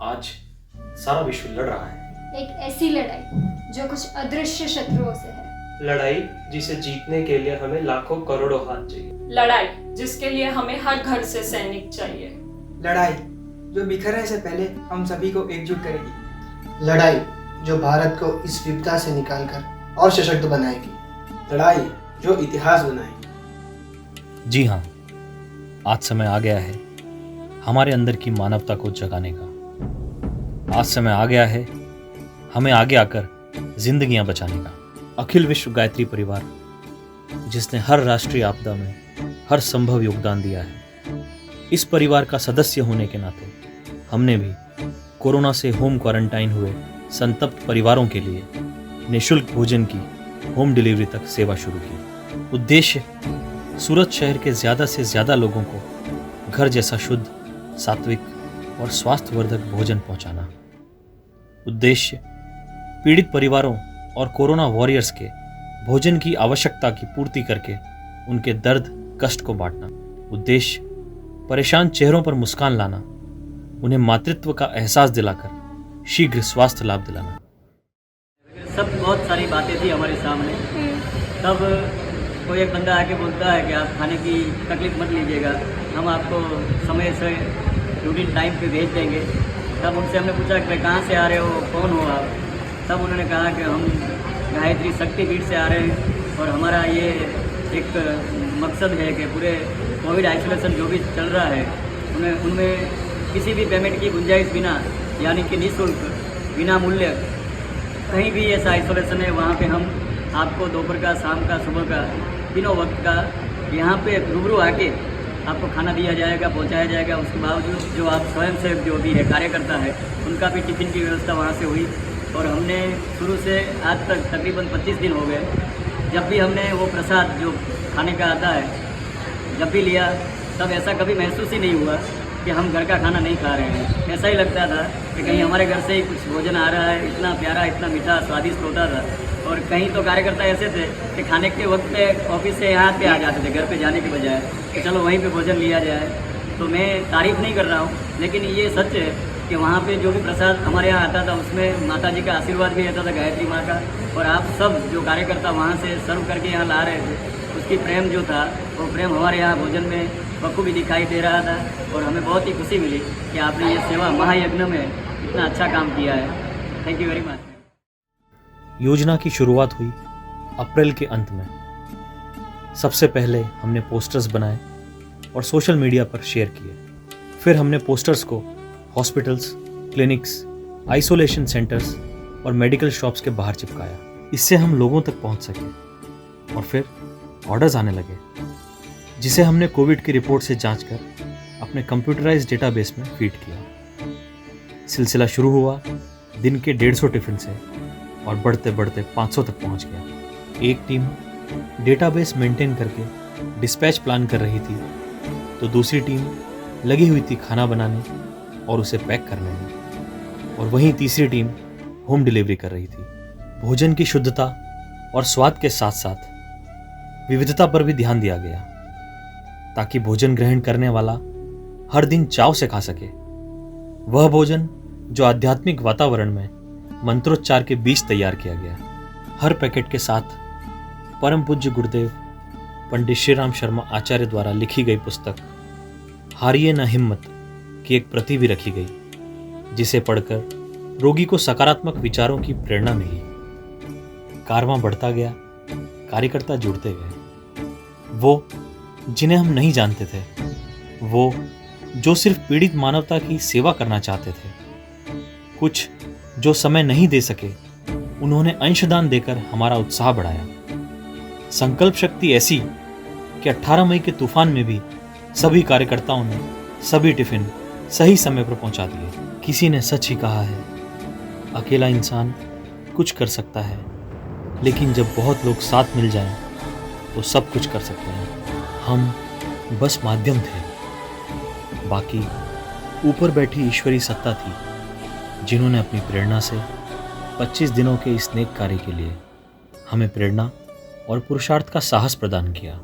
आज सारा विश्व लड़ रहा है। एक ऐसी लड़ाई जो कुछ अदृश्य शत्रुओं से है। लड़ाई जिसे जीतने के लिए हमें लाखों करोड़ों हाथ चाहिए। लड़ाई जिसके लिए हमें हर घर से सैनिक चाहिए। लड़ाई जो बिखरने से पहले हम सभी को एकजुट करेगी। लड़ाई जो भारत को इस विपदा से निकालकर और सशक्त बनाएगी। लड़ाई जो इतिहास बनाएगी। जी हाँ, आज समय आ गया है हमारे अंदर की मानवता को जगाने का। आज समय आ गया है हमें आगे आकर जिंदगियां बचाने का। अखिल विश्व गायत्री परिवार, जिसने हर राष्ट्रीय आपदा में हर संभव योगदान दिया है, इस परिवार का सदस्य होने के नाते हमने भी कोरोना से होम क्वारंटाइन हुए संतप्त परिवारों के लिए निःशुल्क भोजन की होम डिलीवरी तक सेवा शुरू की। उद्देश्य सूरत शहर के ज़्यादा से ज़्यादा लोगों को घर जैसा शुद्ध, सात्विक और स्वास्थ्यवर्धक भोजन पहुंचाना। उद्देश्य पीड़ित परिवारों और कोरोना वॉरियर्स के भोजन की आवश्यकता की पूर्ति करके उनके दर्द कष्ट को बांटना। उद्देश्य परेशान चेहरों पर मुस्कान लाना, उन्हें मातृत्व का एहसास दिलाकर शीघ्र स्वास्थ्य लाभ दिलाना। सब बहुत सारी बातें थी हमारे सामने। तब कोई एक बंदा आके बोलता है कि आप खाने की तकलीफ मत लीजिएगा, हम आपको समय से रूटीन टाइम पे भेज देंगे। तब उनसे हमने पूछा कि भाई कहाँ से आ रहे हो, कौन हो आप? तब उन्होंने कहा कि हम गायत्री शक्तिपीठ से आ रहे हैं और हमारा ये एक मकसद है कि पूरे कोविड आइसोलेशन जो भी चल रहा है उनमें किसी भी पेमेंट की गुंजाइश बिना, यानी कि निःशुल्क बिना मूल्य कहीं भी ऐसा आइसोलेशन है वहाँ पे हम आपको दोपहर का, शाम का, सुबह का, तीनों वक्त का यहाँ पे रूबरू आके आपको खाना दिया जाएगा, पहुँचाया जाएगा। उसके बावजूद जो आप स्वयं सेवक जो भी है, कार्यकर्ता है, उनका भी टिफिन की व्यवस्था वहाँ से हुई। और हमने शुरू से आज तक तकरीबन 25 दिन हो गए, जब भी हमने वो प्रसाद जो खाने का आता है जब भी लिया, तब ऐसा कभी महसूस ही नहीं हुआ कि हम घर का खाना नहीं खा रहे हैं। ऐसा ही लगता था कि कहीं हमारे घर से ही कुछ भोजन आ रहा है। इतना प्यारा, इतना मीठा, स्वादिष्ट होता था। और कहीं तो कार्यकर्ता ऐसे थे कि खाने के वक्त पे ऑफिस से यहाँ पे आ जाते थे, घर पे जाने के बजाय कि चलो वहीं पे भोजन लिया जाए। तो मैं तारीफ़ नहीं कर रहा हूँ, लेकिन ये सच है कि वहाँ पे जो भी प्रसाद हमारे यहाँ आता था उसमें माता जी का आशीर्वाद भी रहता था, गायत्री माँ का। और आप सब जो कार्यकर्ता वहाँ से सर्व करके यहाँ ला रहे थे, उसकी प्रेम जो था वो प्रेम हमारे यहाँ भोजन में बखूबी दिखाई दे रहा था। और हमें बहुत ही खुशी मिली कि आपने ये सेवा महायज्ञ में इतना अच्छा काम किया है। Thank you very much. योजना की शुरुआत हुई अप्रैल के अंत में। सबसे पहले हमने पोस्टर्स बनाए और सोशल मीडिया पर शेयर किए। फिर हमने पोस्टर्स को हॉस्पिटल्स, क्लिनिक्स, आइसोलेशन सेंटर्स और मेडिकल शॉप्स के बाहर चिपकाया। इससे हम लोगों तक पहुंच सके। और फिर ऑर्डर्स आने लगे, जिसे हमने कोविड की रिपोर्ट से जांचकर अपने कंप्यूटराइज्ड डेटाबेस में फीड किया। सिलसिला शुरू हुआ दिन के 150 टिफिन से और बढ़ते बढ़ते 500 तक पहुंच गया। एक टीम डेटाबेस मेंटेन करके डिस्पैच प्लान कर रही थी, तो दूसरी टीम लगी हुई थी खाना बनाने और उसे पैक करने में। और वहीं तीसरी टीम होम डिलीवरी कर रही थी। भोजन की शुद्धता और स्वाद के साथ साथ विविधता पर भी ध्यान दिया गया, ताकि भोजन ग्रहण करने वाला हर दिन चाव से खा सके। वह भोजन जो आध्यात्मिक वातावरण में मंत्रोच्चार के बीच तैयार किया गया। हर पैकेट के साथ परम पूज्य गुरुदेव पंडित श्री राम शर्मा आचार्य द्वारा लिखी गई पुस्तक हारिए न हिम्मत की एक प्रति भी रखी गई, जिसे पढ़कर रोगी को सकारात्मक विचारों की प्रेरणा मिली। कारवां बढ़ता गया, कार्यकर्ता जुड़ते गए। वो जिन्हें हम नहीं जानते थे, वो जो सिर्फ पीड़ित मानवता की सेवा करना चाहते थे। कुछ जो समय नहीं दे सके, उन्होंने अंशदान देकर हमारा उत्साह बढ़ाया। संकल्प शक्ति ऐसी कि 18 मई के तूफान में भी सभी कार्यकर्ताओं ने सभी टिफिन सही समय पर पहुंचा दिए। किसी ने सच ही कहा है, अकेला इंसान कुछ कर सकता है, लेकिन जब बहुत लोग साथ मिल जाएं, तो सब कुछ कर सकते हैं। हम बस माध्यम थे, बाकी ऊपर बैठी ईश्वरी सत्ता थी, जिन्होंने अपनी प्रेरणा से 25 दिनों के इस नेक कार्य के लिए हमें प्रेरणा और पुरुषार्थ का साहस प्रदान किया।